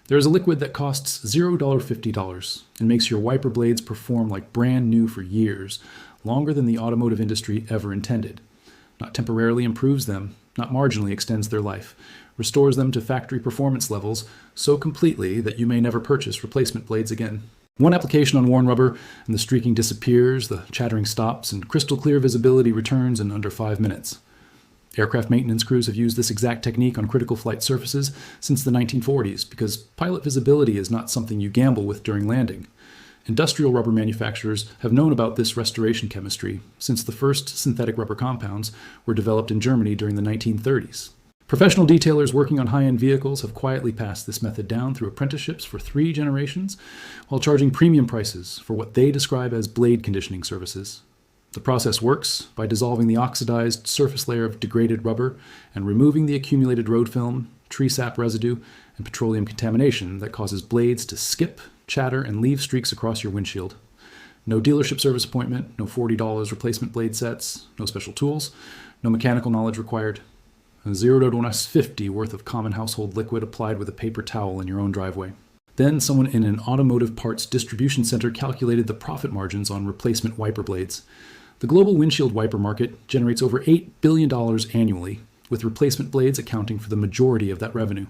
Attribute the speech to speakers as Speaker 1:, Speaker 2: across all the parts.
Speaker 1: There is a liquid that costs $0.50 and makes your wiper blades perform like brand new for years, longer than the automotive industry ever intended. Not temporarily improves them, not marginally extends their life, restores them to factory performance levels so completely that you may never purchase replacement blades again. One application on worn rubber and the streaking disappears, the chattering stops, and crystal clear visibility returns in under 5 minutes. Aircraft maintenance crews have used this exact technique on critical flight surfaces since the 1940s because pilot visibility is not something you gamble with during landing. Industrial rubber manufacturers have known about this restoration chemistry since the first synthetic rubber compounds were developed in Germany during the 1930s. Professional detailers working on high-end vehicles have quietly passed this method down through apprenticeships for 3 generations while charging premium prices for what they describe as blade conditioning services. The process works by dissolving the oxidized surface layer of degraded rubber and removing the accumulated road film, tree sap residue, and petroleum contamination that causes blades to skip, chatter, and leave streaks across your windshield. No dealership service appointment, no $40 replacement blade sets, no special tools, no mechanical knowledge required. $0.50 worth of common household liquid applied with a paper towel in your own driveway. Then someone in an automotive parts distribution center calculated the profit margins on replacement wiper blades. The global windshield wiper market generates over $8 billion annually, with replacement blades accounting for the majority of that revenue.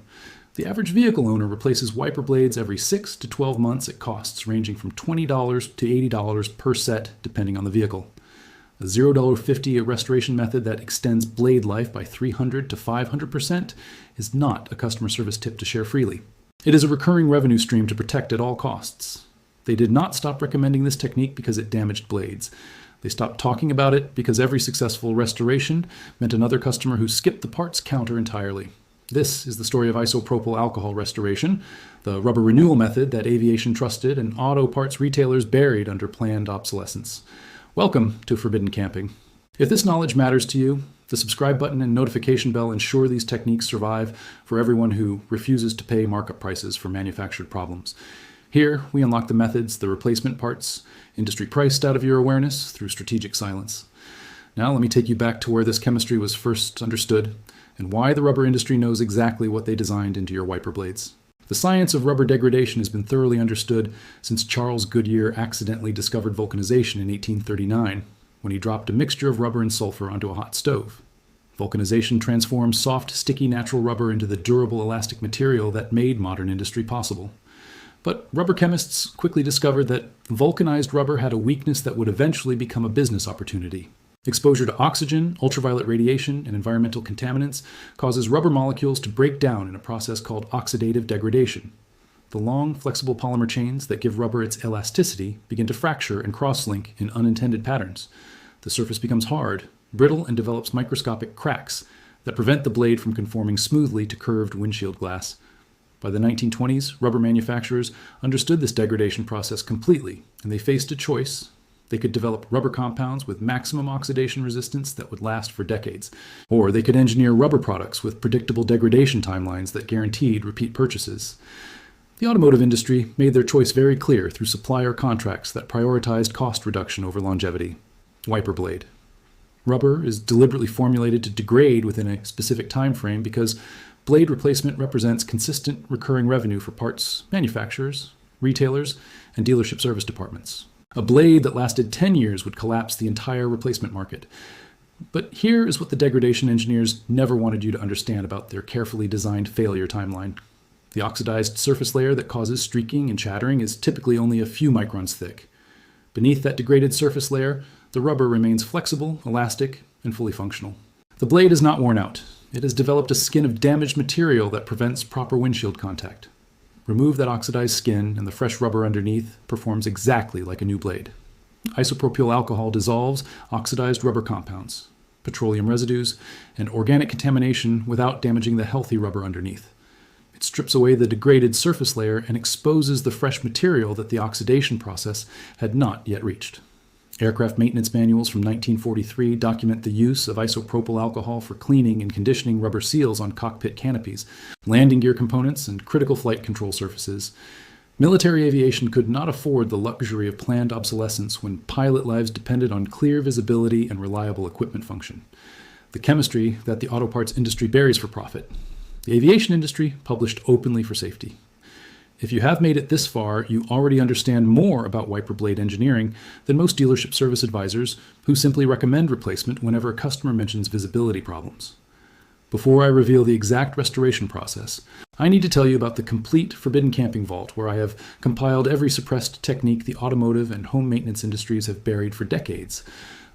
Speaker 1: The average vehicle owner replaces wiper blades every 6 to 12 months at costs ranging from $20 to $80 per set, depending on the vehicle. A $0.50 restoration method that extends blade life by 300 to 500% is not a customer service tip to share freely. It is a recurring revenue stream to protect at all costs. They did not stop recommending this technique because it damaged blades. They stopped talking about it because every successful restoration meant another customer who skipped the parts counter entirely. This is the story of isopropyl alcohol restoration, the rubber renewal method that aviation trusted and auto parts retailers buried under planned obsolescence. Welcome to Forbidden Camping. If this knowledge matters to you, the subscribe button and notification bell ensure these techniques survive for everyone who refuses to pay markup prices for manufactured problems. Here, we unlock the methods, the replacement parts, industry priced out of your awareness through strategic silence. Now let me take you back to where this chemistry was first understood and why the rubber industry knows exactly what they designed into your wiper blades. The science of rubber degradation has been thoroughly understood since Charles Goodyear accidentally discovered vulcanization in 1839 when he dropped a mixture of rubber and sulfur onto a hot stove. Vulcanization transforms soft, sticky natural rubber into the durable elastic material that made modern industry possible. But rubber chemists quickly discovered that vulcanized rubber had a weakness that would eventually become a business opportunity. Exposure to oxygen, ultraviolet radiation, and environmental contaminants causes rubber molecules to break down in a process called oxidative degradation. The long, flexible polymer chains that give rubber its elasticity begin to fracture and cross-link in unintended patterns. The surface becomes hard, brittle, and develops microscopic cracks that prevent the blade from conforming smoothly to curved windshield glass. By the 1920s, rubber manufacturers understood this degradation process completely, and they faced a choice. They could develop rubber compounds with maximum oxidation resistance that would last for decades, or they could engineer rubber products with predictable degradation timelines that guaranteed repeat purchases. The automotive industry made their choice very clear through supplier contracts that prioritized cost reduction over longevity. Wiper blade. Rubber is deliberately formulated to degrade within a specific time frame because blade replacement represents consistent recurring revenue for parts manufacturers, retailers, and dealership service departments. A blade that lasted 10 years would collapse the entire replacement market. But here is what the degradation engineers never wanted you to understand about their carefully designed failure timeline. The oxidized surface layer that causes streaking and chattering is typically only a few microns thick. Beneath that degraded surface layer, the rubber remains flexible, elastic, and fully functional. The blade is not worn out. It has developed a skin of damaged material that prevents proper windshield contact. Remove that oxidized skin, and the fresh rubber underneath performs exactly like a new blade. Isopropyl alcohol dissolves oxidized rubber compounds, petroleum residues, and organic contamination without damaging the healthy rubber underneath. It strips away the degraded surface layer and exposes the fresh material that the oxidation process had not yet reached. Aircraft maintenance manuals from 1943 document the use of isopropyl alcohol for cleaning and conditioning rubber seals on cockpit canopies, landing gear components, and critical flight control surfaces. Military aviation could not afford the luxury of planned obsolescence when pilot lives depended on clear visibility and reliable equipment function. The chemistry that the auto parts industry buries for profit, the aviation industry published openly for safety. If you have made it this far, you already understand more about wiper blade engineering than most dealership service advisors who simply recommend replacement whenever a customer mentions visibility problems. Before I reveal the exact restoration process, I need to tell you about the complete Forbidden Camping Vault, where I have compiled every suppressed technique the automotive and home maintenance industries have buried for decades.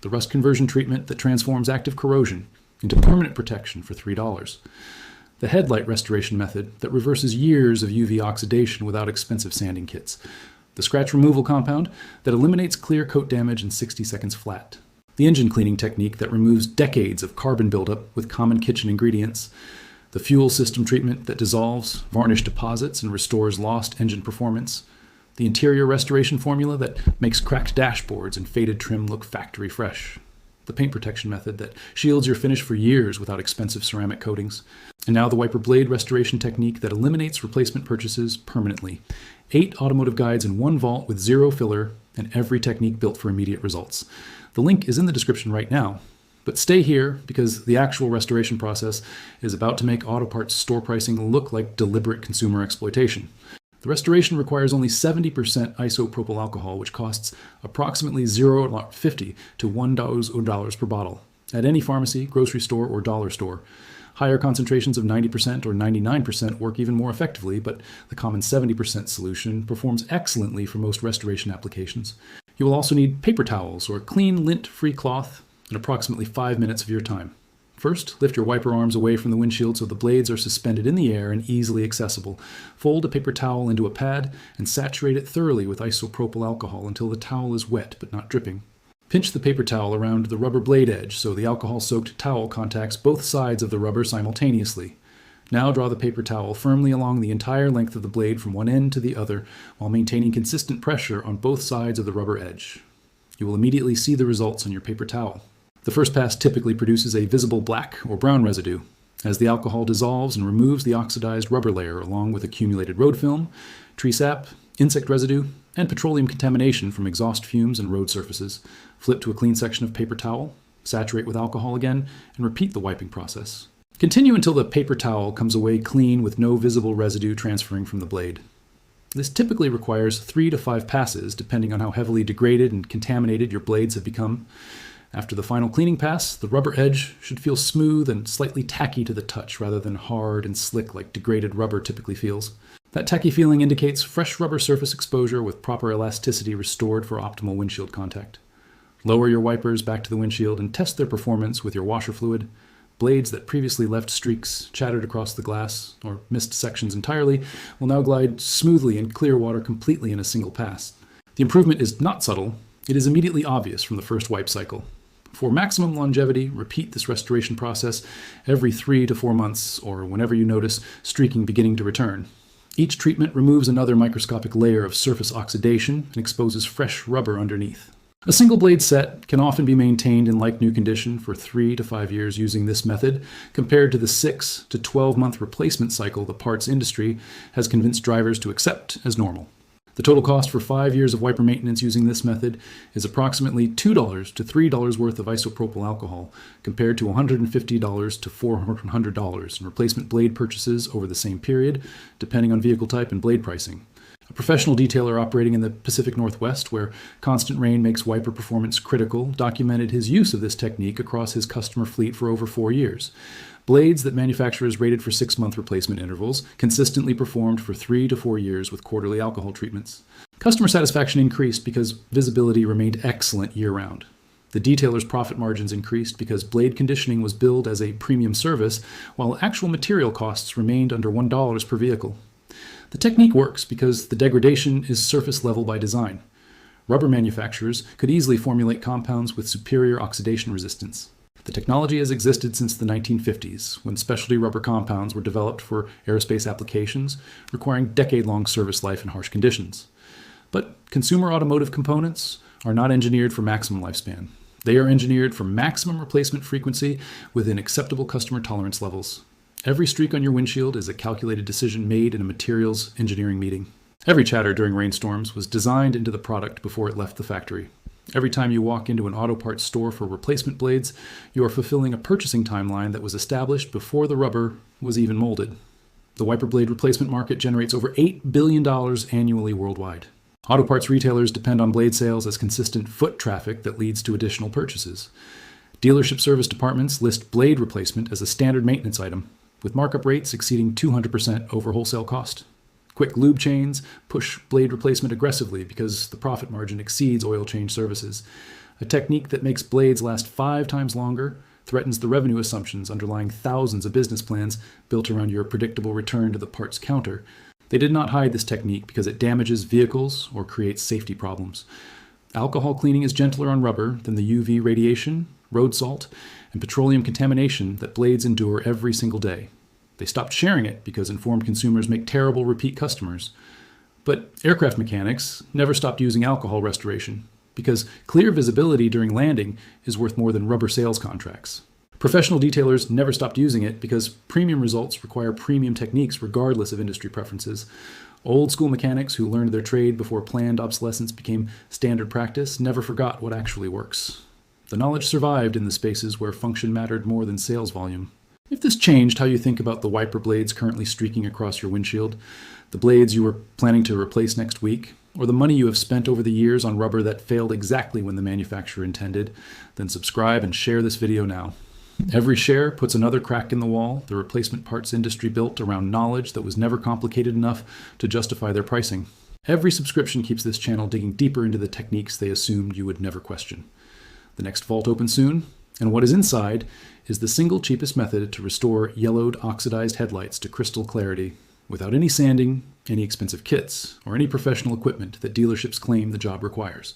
Speaker 1: The rust conversion treatment that transforms active corrosion into permanent protection for $3. The headlight restoration method that reverses years of UV oxidation without expensive sanding kits. The scratch removal compound that eliminates clear coat damage in 60 seconds flat. The engine cleaning technique that removes decades of carbon buildup with common kitchen ingredients. The fuel system treatment that dissolves varnish deposits and restores lost engine performance. The interior restoration formula that makes cracked dashboards and faded trim look factory fresh. The paint protection method that shields your finish for years without expensive ceramic coatings. And now the wiper blade restoration technique that eliminates replacement purchases permanently. 8 automotive guides in one vault with 0 filler and every technique built for immediate results. The link is in the description right now. But stay here because the actual restoration process is about to make auto parts store pricing look like deliberate consumer exploitation. The restoration requires only 70% isopropyl alcohol, which costs approximately $0.50 to $1 per bottle at any pharmacy, grocery store, or dollar store. Higher concentrations of 90% or 99% work even more effectively, but the common 70% solution performs excellently for most restoration applications. You will also need paper towels or clean lint-free cloth in approximately 5 minutes of your time. First, lift your wiper arms away from the windshield so the blades are suspended in the air and easily accessible. Fold a paper towel into a pad and saturate it thoroughly with isopropyl alcohol until the towel is wet but not dripping. Pinch the paper towel around the rubber blade edge so the alcohol-soaked towel contacts both sides of the rubber simultaneously. Now draw the paper towel firmly along the entire length of the blade from one end to the other while maintaining consistent pressure on both sides of the rubber edge. You will immediately see the results on your paper towel. The first pass typically produces a visible black or brown residue, as the alcohol dissolves and removes the oxidized rubber layer along with accumulated road film, tree sap, insect residue, and petroleum contamination from exhaust fumes and road surfaces. Flip to a clean section of paper towel, saturate with alcohol again, and repeat the wiping process. Continue until the paper towel comes away clean with no visible residue transferring from the blade. This typically requires 3 to 5 passes, depending on how heavily degraded and contaminated your blades have become. After the final cleaning pass, the rubber edge should feel smooth and slightly tacky to the touch rather than hard and slick like degraded rubber typically feels. That tacky feeling indicates fresh rubber surface exposure with proper elasticity restored for optimal windshield contact. Lower your wipers back to the windshield and test their performance with your washer fluid. Blades that previously left streaks chattered across the glass or missed sections entirely will now glide smoothly in clear water completely in a single pass. The improvement is not subtle. It is immediately obvious from the first wipe cycle. For maximum longevity, repeat this restoration process every 3 to 4 months or whenever you notice streaking beginning to return. Each treatment removes another microscopic layer of surface oxidation and exposes fresh rubber underneath. A single blade set can often be maintained in like-new condition for 3 to 5 years using this method, compared to the 6 to 12-month replacement cycle the parts industry has convinced drivers to accept as normal. The total cost for 5 years of wiper maintenance using this method is approximately $2 to $3 worth of isopropyl alcohol, compared to $150 to $400 in replacement blade purchases over the same period, depending on vehicle type and blade pricing. A professional detailer operating in the Pacific Northwest, where constant rain makes wiper performance critical, documented his use of this technique across his customer fleet for over 4 years. Blades that manufacturers rated for 6-month replacement intervals consistently performed for 3 to 4 years with quarterly alcohol treatments. Customer satisfaction increased because visibility remained excellent year-round. The detailer's profit margins increased because blade conditioning was billed as a premium service, while actual material costs remained under $1 per vehicle. The technique works because the degradation is surface level by design. Rubber manufacturers could easily formulate compounds with superior oxidation resistance. The technology has existed since the 1950s, when specialty rubber compounds were developed for aerospace applications, requiring decade-long service life in harsh conditions. But consumer automotive components are not engineered for maximum lifespan. They are engineered for maximum replacement frequency within acceptable customer tolerance levels. Every streak on your windshield is a calculated decision made in a materials engineering meeting. Every chatter during rainstorms was designed into the product before it left the factory. Every time you walk into an auto parts store for replacement blades, you are fulfilling a purchasing timeline that was established before the rubber was even molded. The wiper blade replacement market generates over $8 billion annually worldwide. Auto parts retailers depend on blade sales as consistent foot traffic that leads to additional purchases. Dealership service departments list blade replacement as a standard maintenance item, with markup rates exceeding 200% over wholesale cost. Quick lube chains push blade replacement aggressively because the profit margin exceeds oil change services. A technique that makes blades last 5 times longer threatens the revenue assumptions underlying thousands of business plans built around your predictable return to the parts counter. They did not hide this technique because it damages vehicles or creates safety problems. Alcohol cleaning is gentler on rubber than the UV radiation, road salt, and petroleum contamination that blades endure every single day. They stopped sharing it because informed consumers make terrible repeat customers. But aircraft mechanics never stopped using alcohol restoration because clear visibility during landing is worth more than rubber sales contracts. Professional detailers never stopped using it because premium results require premium techniques regardless of industry preferences. Old school mechanics who learned their trade before planned obsolescence became standard practice never forgot what actually works. The knowledge survived in the spaces where function mattered more than sales volume. If this changed how you think about the wiper blades currently streaking across your windshield, the blades you were planning to replace next week, or the money you have spent over the years on rubber that failed exactly when the manufacturer intended, then subscribe and share this video now. Every share puts another crack in the wall the replacement parts industry built around knowledge that was never complicated enough to justify their pricing. Every subscription keeps this channel digging deeper into the techniques they assumed you would never question. The next vault opens soon, and what is inside is the single cheapest method to restore yellowed, oxidized headlights to crystal clarity without any sanding, any expensive kits, or any professional equipment that dealerships claim the job requires.